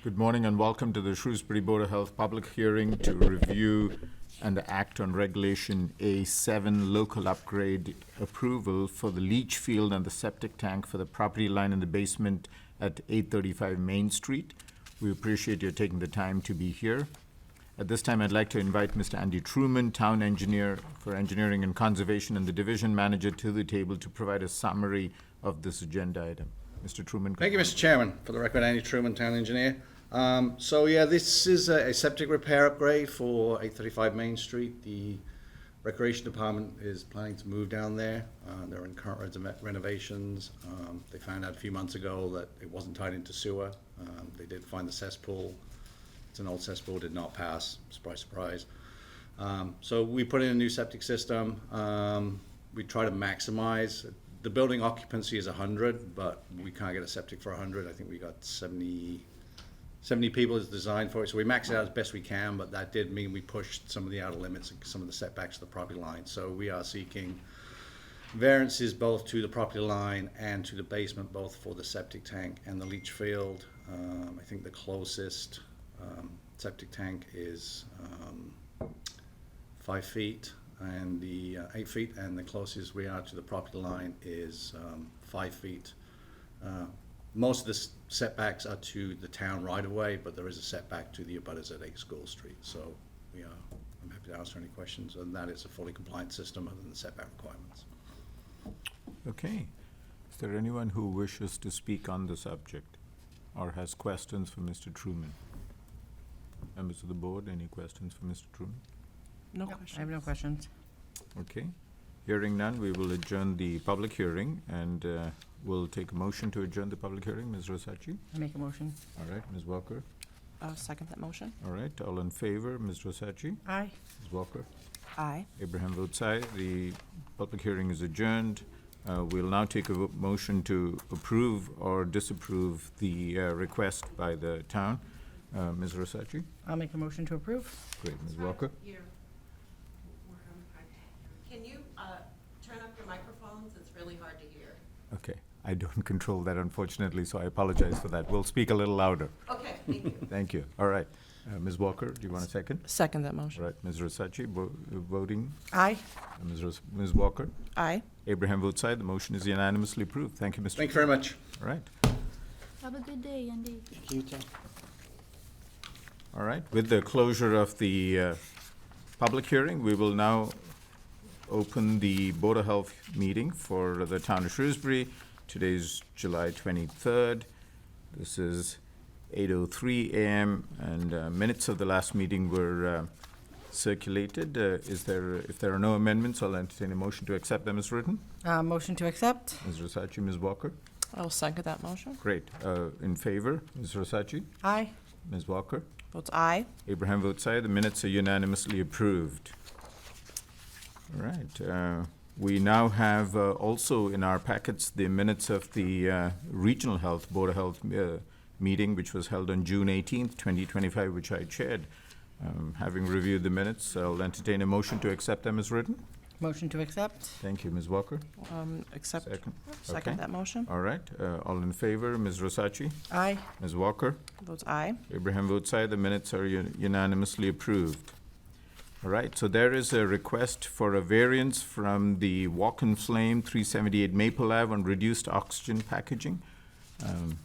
Good morning and welcome to the Shrewsbury Board of Health public hearing to review and act on Regulation A7 local upgrade approval for the leach field and the septic tank for the property line in the basement at 835 Main Street. We appreciate you taking the time to be here. At this time, I'd like to invite Mr. Andy Truman, Town Engineer for Engineering and Conservation and the Division Manager, to the table to provide a summary of this agenda item. Mr. Truman. Thank you, Mr. Chairman. For the record, Andy Truman, Town Engineer. This is a septic repair upgrade for 835 Main Street. The Recreation Department is planning to move down there. They're in current renovations. They found out a few months ago that it wasn't tied into sewer. They did find the cesspool. It's an old cesspool, did not pass. Surprise, surprise. So we put in a new septic system. We try to maximize. The building occupancy is 100, but we can't get a septic for 100. I think we got 70 people is designed for it. So we maxed it out as best we can, but that did mean we pushed some of the outer limits and some of the setbacks to the property line. So we are seeking variances both to the property line and to the basement, both for the septic tank and the leach field. I think the closest septic tank is 5 feet and the 8 feet, and the closest we are to the property line is 5 feet. Most of the setbacks are to the town right of way, but there is a setback to the abutters at 8 School Street. So I'm happy to answer any questions, and that is a fully compliant system other than the setback requirements. Okay. Is there anyone who wishes to speak on the subject or has questions for Mr. Truman? Members of the board, any questions for Mr. Truman? No questions. I have no questions. Okay. Hearing none, we will adjourn the public hearing and we'll take a motion to adjourn the public hearing. Ms. Rosacci? I make a motion. All right. Ms. Walker? I'll second that motion. All right. All in favor? Ms. Rosacci? Aye. Ms. Walker? Aye. Abraham votes aye. The public hearing is adjourned. We'll now take a motion to approve or disapprove the request by the town. Ms. Rosacci? I'll make a motion to approve. Great. Ms. Walker? Can you turn up your microphones? It's really hard to hear. Okay. I don't control that, unfortunately, so I apologize for that. We'll speak a little louder. Okay, thank you. Thank you. All right. Ms. Walker, do you want a second? Second that motion. All right. Ms. Rosacci, voting. Aye. Ms. Walker? Aye. Abraham votes aye. The motion is unanimously approved. Thank you, Mr. Thank you very much. All right. Have a good day, Andy. Thank you, Tom. All right. With the closure of the public hearing, we will now open the Board of Health meeting for the town of Shrewsbury. Today's July 23rd. This is 8:03 a.m. and minutes of the last meeting were circulated. If there are no amendments, I'll entertain a motion to accept them as written. Motion to accept. Ms. Rosacci, Ms. Walker? I'll second that motion. Great. In favor, Ms. Rosacci? Aye. Ms. Walker? Votes aye. Abraham votes aye. The minutes are unanimously approved. All right. We now have also in our packets the minutes of the Regional Health Board of Health meeting, which was held on June 18th, 2025, which I chaired. Having reviewed the minutes, I'll entertain a motion to accept them as written. Motion to accept. Thank you, Ms. Walker. Accept. Okay. Second that motion. All right. All in favor, Ms. Rosacci? Aye. Ms. Walker? Votes aye. Abraham votes aye. The minutes are unanimously approved. All right, so there is a request for a variance from the Walk and Flame 378 Maple Ave on reduced oxygen packaging.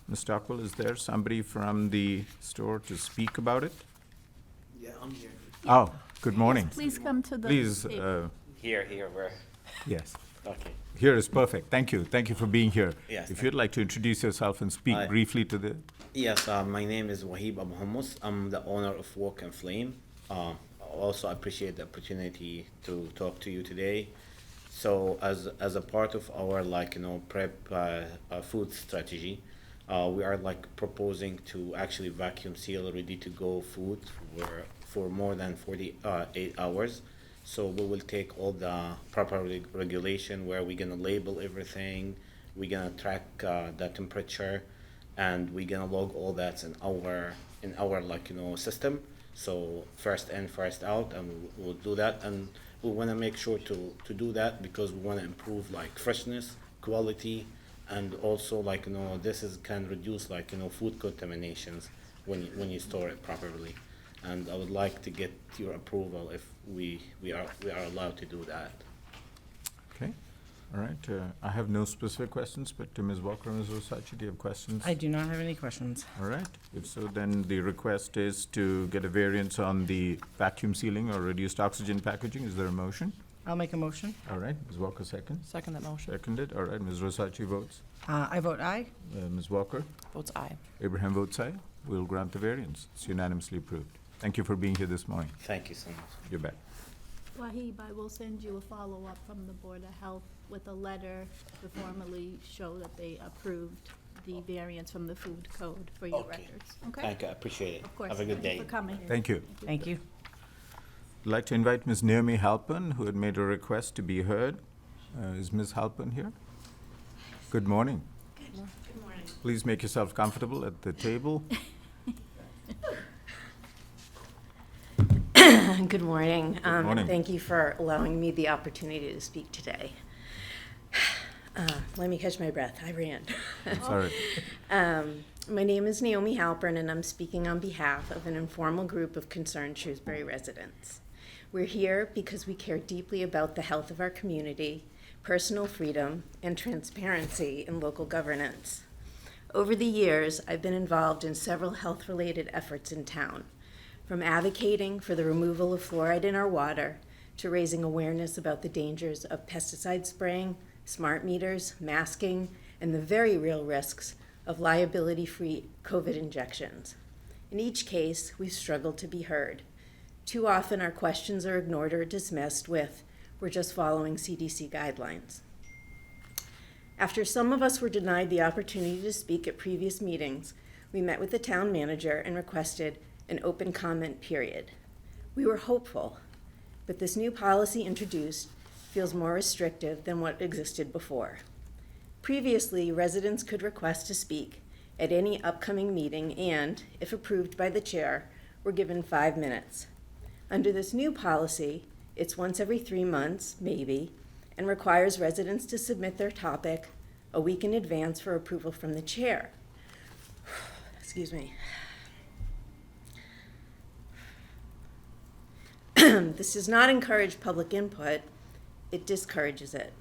Ms. Stockwell, is there somebody from the store to speak about it? Yeah, I'm here. Oh, good morning. Please come to the Please, table. Here, where? yes. Okay. Here is perfect. Thank you. Thank you for being here. Yes, If you'd like to introduce yourself and speak Hi. briefly to the... Yes, my name is Wahib Abu Hummus. I'm the owner of Walk and Flame. Also, I appreciate the opportunity to talk to you today. So, as a part of our prep food strategy, we are proposing to actually vacuum seal ready to go food for more than 48 hours. So we will take all the proper regulation where we're gonna label everything, we're gonna track the temperature, and we're gonna log all that in our system. So first in, first out, and we'll do that. And we wanna make sure to do that because we wanna improve freshness, quality, and also this can reduce food contaminations when you store it properly. And I would like to get your approval if we are allowed to do that. Okay, all right. I have no specific questions, but to Ms. Walker and Ms. Rosachi, do you have questions? I do not have any questions. All right, if so, then the request is to get a variance on the vacuum sealing or reduced oxygen packaging. Is there a motion? I'll make a motion. All right, Ms. Walker second. Second that motion. Seconded, all right, Ms. Rosachi votes. I vote aye. Ms. Walker? Votes aye. Abraham votes aye. We'll grant the variance. It's unanimously approved. Thank you for being here this morning. Thank you so much. You're back. Wahib, I will send you a follow-up from the Board of Health with a letter to formally show that they approved the variance from the food code for your Okay. records. Okay? Thank you, I appreciate it. Of course. Have a good Thank you day. for coming. Thank you. Thank you. I'd like to invite Ms. Naomi Halpern, who had made a request to be heard. Is Ms. Halpern here? Good morning. Good morning. Please make yourself comfortable at the table. Good morning. morning. Thank you for allowing me the opportunity to speak today. Let me catch my breath. I ran. I'm sorry. My name is Naomi Halpern, and I'm speaking on behalf of an informal group of concerned Shrewsbury residents. We're here because we care deeply about the health of our community, personal freedom, and transparency in local governance. Over the years, I've been involved in several health-related efforts in town, from advocating for the removal of fluoride in our water to raising awareness about the dangers of pesticide spraying, smart meters, masking, and the very real risks of liability-free COVID injections. In each case, we've struggled to be heard. Too often, our questions are ignored or dismissed with, "We're just following CDC guidelines." After some of us were denied the opportunity to speak at previous meetings, we met with the town manager and requested an open comment period. We were hopeful, but this new policy introduced feels more restrictive than what existed before. Previously, residents could request to speak at any upcoming meeting and, if approved by the chair, were given 5 minutes. Under this new policy, it's once every 3 months, maybe, and requires residents to submit their topic a week in advance for approval from the chair. Excuse me. This does not encourage public input, it discourages it.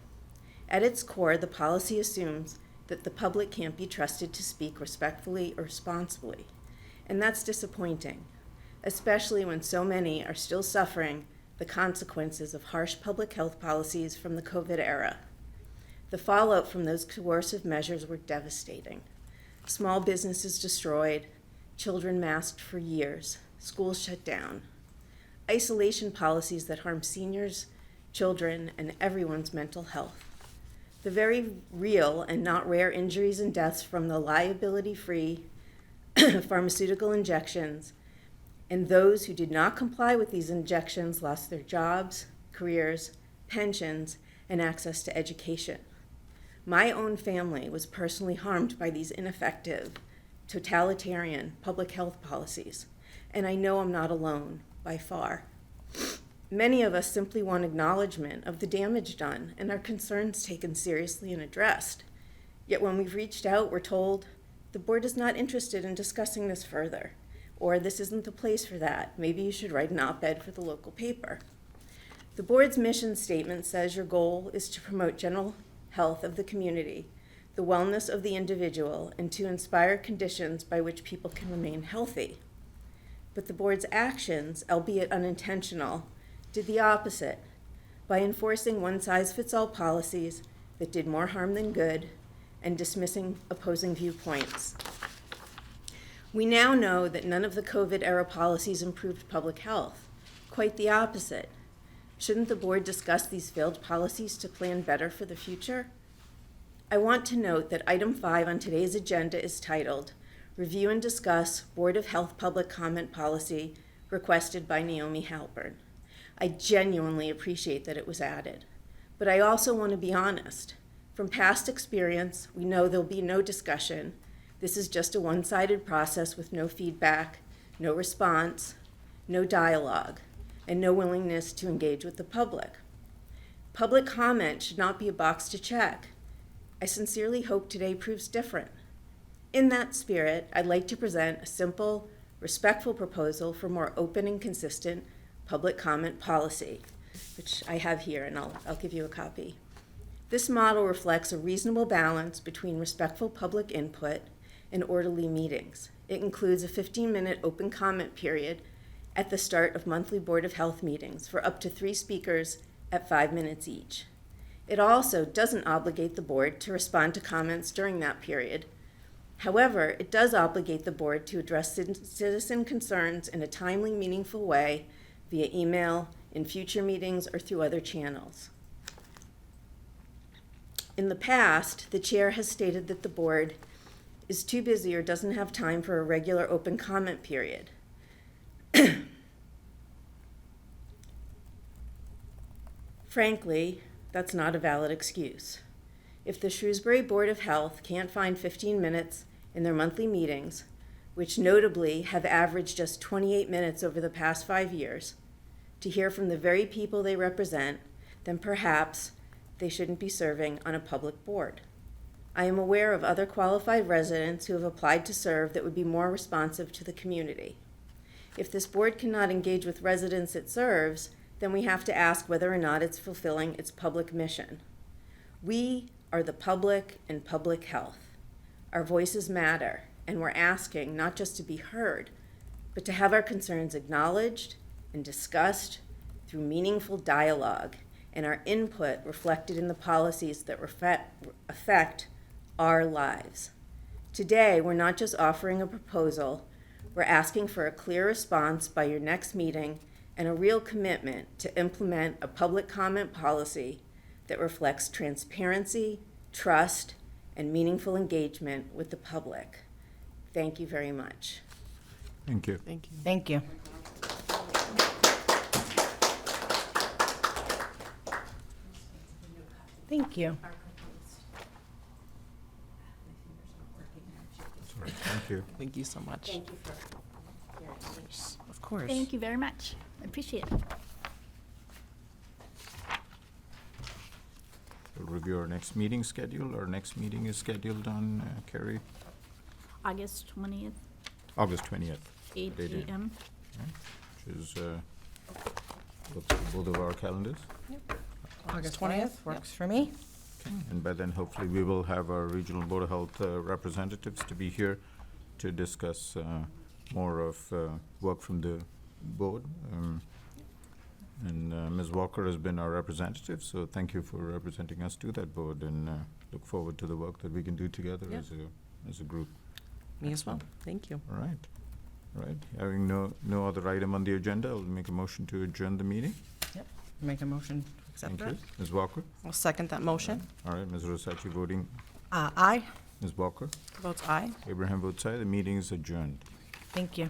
At its core, the policy assumes that the public can't be trusted to speak respectfully or responsibly, and that's disappointing, especially when so many are still suffering the consequences of harsh public health policies from the COVID era. The fallout from those coercive measures were devastating. Small businesses destroyed, children masked for years, schools shut down. Isolation policies that harm seniors, children, and everyone's mental health. The very real and not rare injuries and deaths from the liability-free pharmaceutical injections, and those who did not comply with these injections lost their jobs, careers, pensions, and access to education. My own family was personally harmed by these ineffective, totalitarian public health policies, and I know I'm not alone, by far. Many of us simply want acknowledgement of the damage done and our concerns taken seriously and addressed. Yet when we've reached out, we're told, the board is not interested in discussing this further, or this isn't the place for that. Maybe you should write an op-ed for the local paper. The board's mission statement says your goal is to promote general health of the community, the wellness of the individual, and to inspire conditions by which people can remain healthy. But the board's actions, albeit unintentional, did the opposite by enforcing one-size-fits-all policies that did more harm than good and dismissing opposing viewpoints. We now know that none of the COVID-era policies improved public health. Quite the opposite. Shouldn't the board discuss these failed policies to plan better for the future? I want to note that item 5 on today's agenda is titled, Review and Discuss Board of Health Public Comment Policy requested by Naomi Halpern. I genuinely appreciate that it was added, but I also want to be honest. From past experience, we know there'll be no discussion. This is just a one-sided process with no feedback, no response, no dialogue, and no willingness to engage with the public. Public comment should not be a box to check. I sincerely hope today proves different. In that spirit, I'd like to present a simple, respectful proposal for more open and consistent public comment policy, which I have here, and I'll give you a copy. This model reflects a reasonable balance between respectful public input and orderly meetings. It includes a 15-minute open comment period at the start of monthly Board of Health meetings for up to 3 speakers at 5 minutes each. It also doesn't obligate the board to respond to comments during that period. However, it does obligate the board to address citizen concerns in a timely, meaningful way via email, in future meetings, or through other channels. In the past, the chair has stated that the board is too busy or doesn't have time for a regular open comment period. Frankly, that's not a valid excuse. If the Shrewsbury Board of Health can't find 15 minutes in their monthly meetings, which notably have averaged just 28 minutes over the past 5 years, to hear from the very people they represent, then perhaps they shouldn't be serving on a public board. I am aware of other qualified residents who have applied to serve that would be more responsive to the community. If this board cannot engage with residents it serves, then we have to ask whether or not it's fulfilling its public mission. We are the public and public health. Our voices matter, and we're asking not just to be heard, but to have our concerns acknowledged and discussed through meaningful dialogue, and our input reflected in the policies that affect our lives. Today, we're not just offering a proposal, we're asking for a clear response by your next meeting and a real commitment to implement a public comment policy that reflects transparency, trust, and meaningful engagement with the public. Thank you very much. Thank you. Thank you. Thank you. Thank you. That's all right. Thank you. Thank you so much. Thank you for your Of course. Thank you very much. I appreciate it. We'll review our next meeting schedule. Our next meeting is scheduled on, Kerry, August 20th, August 20th. 8 They did. a.m. Which is, looks at both of our calendars. August 20th works for me. And by then, hopefully, we will have our Regional Board of Health representatives to be here to discuss more of work from the board. And Ms. Walker has been our representative, so thank you for representing us to that board, and look forward to the work that we can do together Yep. as a group. Me as well. Thank you. All right. All right. Having no other item on the agenda, I'll make a motion to adjourn the meeting. Make a motion to accept Thank it. you. Ms. Walker? I'll second that motion. All right, Ms. Rosachi voting. Aye. Ms. Walker? Votes aye. Abraham votes aye. The meeting is adjourned. Thank you.